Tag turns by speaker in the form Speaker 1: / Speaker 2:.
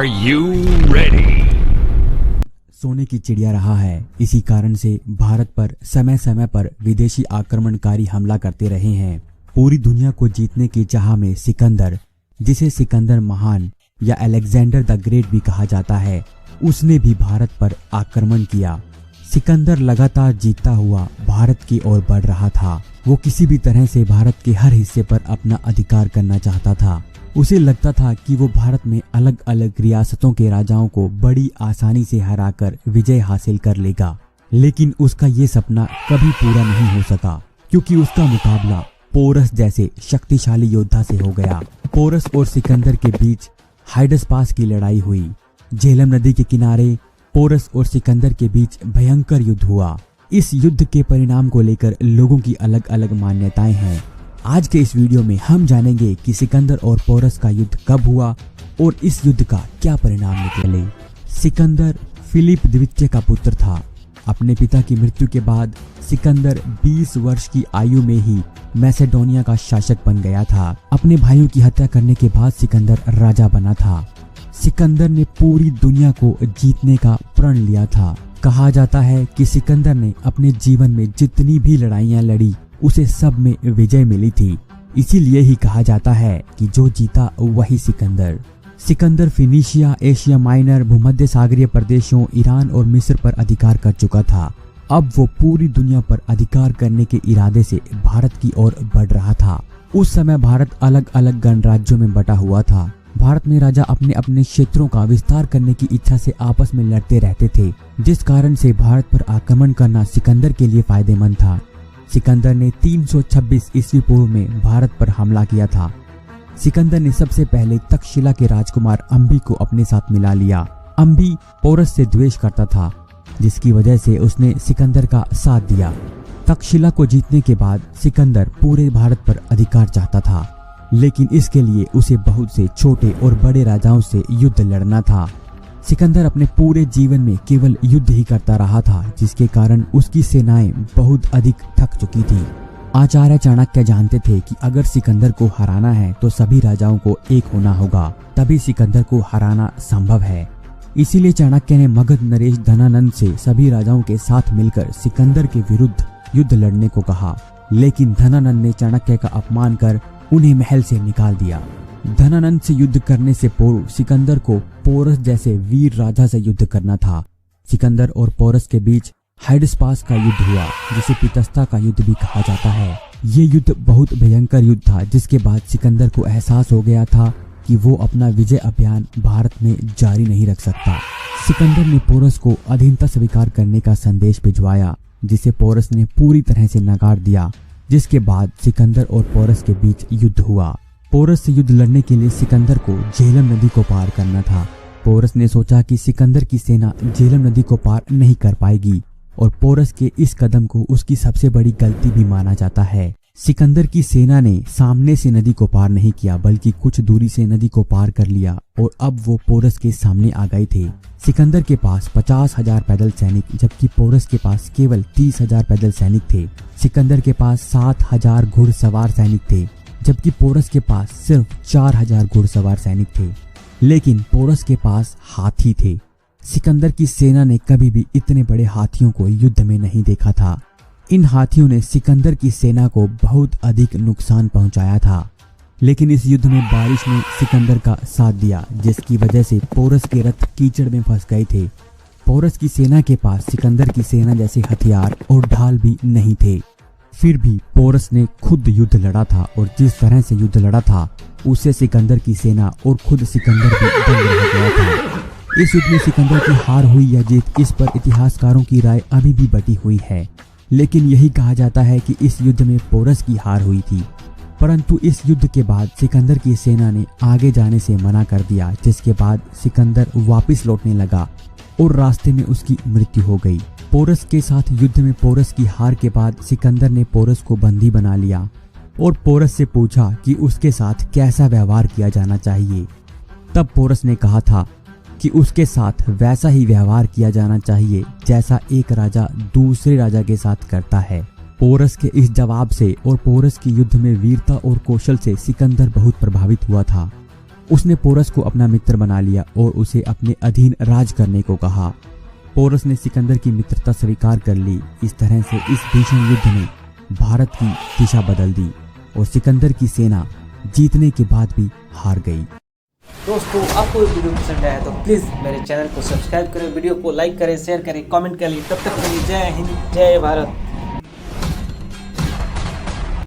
Speaker 1: Are you ready?
Speaker 2: सोने की चिड़िया रहा है। इसी कारण से भारत पर समय समय पर विदेशी आक्रमणकारी हमला करते रहे हैं। पूरी दुनिया को जीतने की चाह में सिकंदर, जिसे सिकंदर महान या अलेक्जेंडर द ग्रेट भी कहा जाता है, उसने भी भारत पर आक्रमण किया। सिकंदर लगातार जीतता हुआ भारत की ओर बढ़ रहा था। वो किसी भी तरह से भारत के हर हिस्से पर अपना अधिकार करना चाहता था। उसे लगता था कि वो भारत में अलग अलग रियासतों के राजाओं को बड़ी आसानी से हराकर विजय हासिल कर लेगा। लेकिन उसका ये सपना कभी पूरा नहीं हो सका, क्योंकि उसका मुकाबला पोरस जैसे शक्तिशाली योद्धा से हो गया। पोरस और सिकंदर के बीच हाइडस पास की लड़ाई हुई। झेलम नदी के किनारे पोरस और सिकंदर के बीच भयंकर युद्ध हुआ। इस युद्ध के परिणाम को लेकर लोगों की अलग अलग मान्यताएं हैं। आज के इस वीडियो में हम जानेंगे कि सिकंदर और पोरस का युद्ध कब हुआ और इस युद्ध का क्या परिणाम निकले। सिकंदर फिलिप द्वितीय का पुत्र था। अपने पिता की मृत्यु के बाद सिकंदर 20 वर्ष की आयु में ही मैसेडोनिया का शासक बन गया था। अपने भाइयों की हत्या करने के बाद सिकंदर राजा बना था। सिकंदर ने पूरी दुनिया को जीतने का प्रण लिया था। कहा जाता है कि सिकंदर ने अपने जीवन में जितनी भी लड़ाइयां लड़ी, उसे सब में विजय मिली थी। इसीलिए ही कहा जाता है कि जो जीता वही Sikandar. Sikandar Phoenicia, Asia minor, भूमध्य सागरीय प्रदेशों, ईरान और मिस्र पर अधिकार कर चुका था। अब वो पूरी दुनिया पर अधिकार करने के इरादे से भारत की ओर बढ़ रहा था। उस समय भारत अलग अलग गणराज्यों में बटा हुआ था। भारत में राजा अपने अपने क्षेत्रों का विस्तार करने की इच्छा से आपस में लड़ते रहते थे, जिस कारण से भारत पर आक्रमण करना सिकंदर के लिए फायदेमंद था। सिकंदर ने 326 ईस्वी पूर्व में भारत पर हमला किया था। सिकंदर ने सबसे पहले तक्षशिला के राजकुमार अंबी को अपने साथ मिला लिया। अंबी पोरस से द्वेष करता था, जिसकी वजह से उसने सिकंदर का साथ दिया। तक्षशिला को जीतने के बाद सिकंदर पूरे भारत पर अधिकार चाहता था, लेकिन इसके लिए उसे बहुत से छोटे और बड़े राजाओं से युद्ध लड़ना था। सिकंदर अपने पूरे जीवन में केवल युद्ध ही करता रहा था, जिसके कारण उसकी सेनाएं बहुत अधिक थक चुकी थी। आचार्य चाणक्य जानते थे कि अगर सिकंदर को हराना है तो सभी राजाओं को एक होना होगा, तभी सिकंदर को हराना संभव है। इसीलिए चाणक्य ने मगध नरेश धनानंद से सभी राजाओं के साथ मिलकर सिकंदर के विरुद्ध युद्ध लड़ने को कहा, लेकिन धनानंद ने चाणक्य का अपमान कर उन्हें महल से निकाल दिया। धनानंद से युद्ध करने से पूर्व सिकंदर को पोरस जैसे वीर राजा से युद्ध करना था। सिकंदर और पोरस के बीच हाइडस पास का युद्ध हुआ, जिसे पितस्ता का युद्ध भी कहा जाता है। ये युद्ध बहुत भयंकर युद्ध था, जिसके बाद सिकंदर को एहसास हो गया था कि वो अपना विजय अभियान भारत में जारी नहीं रख सकता। सिकंदर ने पोरस को अधीनता स्वीकार करने का संदेश भिजवाया, जिसे पोरस ने पूरी तरह से नकार दिया, जिसके बाद सिकंदर और पोरस के बीच युद्ध हुआ। पोरस से युद्ध लड़ने के लिए सिकंदर को झेलम नदी को पार करना था। पोरस ने सोचा कि सिकंदर की सेना झेलम नदी को पार नहीं कर पाएगी, और पोरस के इस कदम को उसकी सबसे बड़ी गलती भी माना जाता है। सिकंदर की सेना ने सामने से नदी को पार नहीं किया, बल्कि कुछ दूरी से नदी को पार कर लिया और अब वो पोरस के सामने आ गए थे। सिकंदर के पास 50,000 पैदल सैनिक, जबकि पोरस के पास केवल 30,000 पैदल सैनिक थे। सिकंदर के पास 7,000 घुड़सवार सैनिक थे, जबकि पोरस के पास सिर्फ 4,000 घुड़सवार सैनिक थे। लेकिन पोरस के पास हाथी थे। सिकंदर की सेना ने कभी भी इतने बड़े हाथियों को युद्ध में नहीं देखा था। इन हाथियों ने सिकंदर की सेना को बहुत अधिक नुकसान पहुंचाया था। लेकिन इस युद्ध में बारिश ने सिकंदर का साथ दिया, जिसकी वजह से पोरस के रथ कीचड़ में फंस गए थे। पोरस की सेना के पास सिकंदर की सेना जैसे हथियार और ढाल भी नहीं थे। फिर भी पोरस ने खुद युद्ध लड़ा था, और जिस तरह से युद्ध लड़ा था उससे सिकंदर की सेना और खुद सिकंदर भी दंग रह गया था। इस युद्ध में सिकंदर की हार हुई या जीत, इस पर इतिहासकारों की राय अभी भी बटी हुई है। लेकिन यही कहा जाता है कि इस युद्ध में पोरस की हार हुई थी। परंतु इस युद्ध के बाद सिकंदर की सेना ने आगे जाने से मना कर दिया, जिसके बाद सिकंदर वापस लौटने लगा और रास्ते में उसकी मृत्यु हो गई। पोरस के साथ युद्ध में पोरस की हार के बाद सिकंदर ने पोरस को बंदी बना लिया और पोरस से पूछा कि उसके साथ कैसा व्यवहार किया जाना चाहिए। तब पोरस ने कहा था कि उसके साथ वैसा ही व्यवहार किया जाना चाहिए जैसा एक राजा दूसरे राजा के साथ करता है। पोरस के इस जवाब से और पोरस की युद्ध में वीरता और कौशल से सिकंदर बहुत प्रभावित हुआ था। उसने पोरस को अपना मित्र बना लिया और उसे अपने अधीन राज करने को कहा। पोरस ने सिकंदर की मित्रता स्वीकार कर ली। इस तरह से इस भीषण युद्ध ने भारत की दिशा बदल दी और सिकंदर की सेना जीतने के बाद भी हार गई।
Speaker 1: दोस्तों, आपको ये वीडियो पसंद आया तो प्लीज़ मेरे चैनल को सब्सक्राइब करें, वीडियो को लाइक करें, शेयर करें, कमेंट करें। तब तक के लिए जय हिंद, जय भारत।